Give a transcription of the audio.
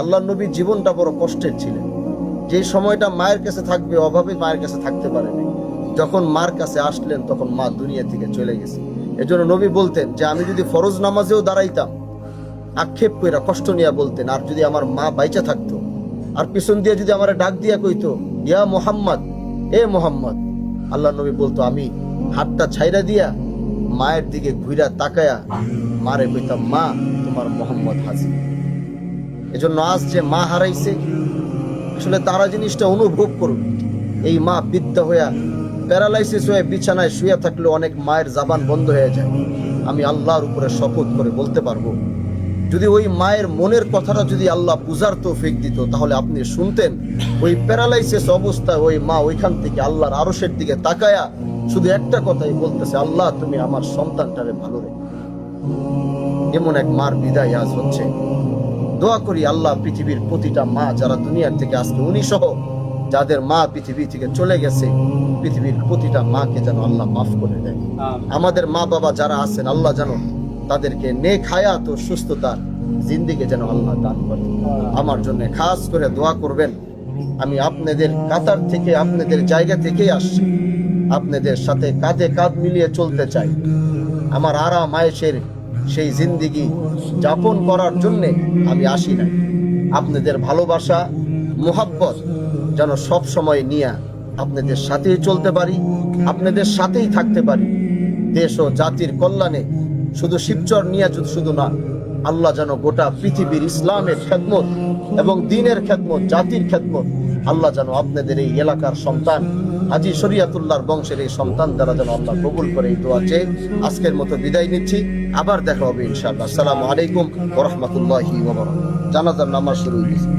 আল্লাহ নবীর জীবনটা বড় কষ্টের ছিলেন। যে সময়টা মায়ের কাছে থাকবে, অভাবে মায়ের কাছে থাকতে পারেনি। যখন মার কাছে আসলেন তখন মা দুনিয়া থেকে চলে গেছে। এজন্য নবী বলতেন যে আমি যদি ফরজ নামাজেও দাঁড়াইতাম, আক্ষেপ কইরা কষ্ট নিয়ে বলতেন, আর যদি আমার মা বাইচা থাকতো, আর পিছন দিয়ে যদি আমার ডাক দিয়া কইতো ইয়া মোহাম্মদ, এ মোহাম্মদ, আল্লাহ নবী বলতো আমি হাতটা ছাইরা দিয়া মায়ের দিকে ঘুরা তাকায়া মারে কইতাম, মা তোমার মোহাম্মদ হাজির। এজন্য আজ যে মা হারাইছে, আসলে তারা জিনিসটা অনুভব করুন। এই মা বৃদ্ধ হইয়া প্যারালাইসিস হয়ে বিছানায় শুয়ে থাকলে অনেক মায়ের জাবান বন্ধ হয়ে যায়। আমি আল্লাহর উপরে শপথ করে বলতে পারবো, যদি ওই মায়ের মনের কথাটা যদি আল্লাহ বুঝার তৌফিক দিত, তাহলে আপনি শুনতেন ওই প্যারালাইসিস অবস্থায় ওই মা ওইখান থেকে আল্লাহর আরশের দিকে তাকায়া শুধু একটা কথাই বলতেছে, আল্লাহ তুমি আমার সন্তানটারে ভালো রেখো। এমন এক মার বিদায় আজ হচ্ছে। দোয়া করি আল্লাহ পৃথিবীর প্রতিটা মা যারা দুনিয়ার থেকে আজকে উনি সহ যাদের মা পৃথিবী থেকে চলে গেছে, পৃথিবীর প্রতিটা মাকে যেন আল্লাহ মাফ করে দেয়। আমাদের মা বাবা যারা আছেন, আল্লাহ যেন তাদেরকে নেক হায়াত ও সুস্থতার জিন্দিগি যেন আল্লাহ দান করে। আমার জন্য খাস করে দোয়া করবেন। আমি আপনাদের কাতার থেকে, আপনাদের জায়গা থেকেই আসছি, আপনাদের সাথে কাঁধে কাঁধ মিলিয়ে চলতে চাই। আমার আরাম আয়েশের সেই জিন্দিগি যাপন করার জন্যে আমি আসি নাই। আপনাদের ভালোবাসা মোহাব্বত যেন সব সময় নিয়ে আপনাদের সাথেই চলতে পারি, আপনাদের সাথেই থাকতে পারি। দেশ ও জাতির কল্যাণে শুধু শিবচর নিয়ে শুধু না, আল্লাহ যেন গোটা পৃথিবীর ইসলামের খেদমত এবং দ্বীনের খেদমত, জাতির খেদমত আল্লাহ যেন আপনাদের এই এলাকার সন্তান হাজী শরিয়াতুল্লাহর বংশের এই সন্তান দ্বারা যেন আল্লাহ কবুল করে, এই দোয়া চেয়ে আজকের মতো বিদায় নিচ্ছি। আবার দেখা হবে ইনশাআল্লাহ। আসসালামু আলাইকুম ওয়া রাহমাতুল্লাহি ওয়া বারাকাতুহু। জানাজার নামাজ শুরু হয়েছে।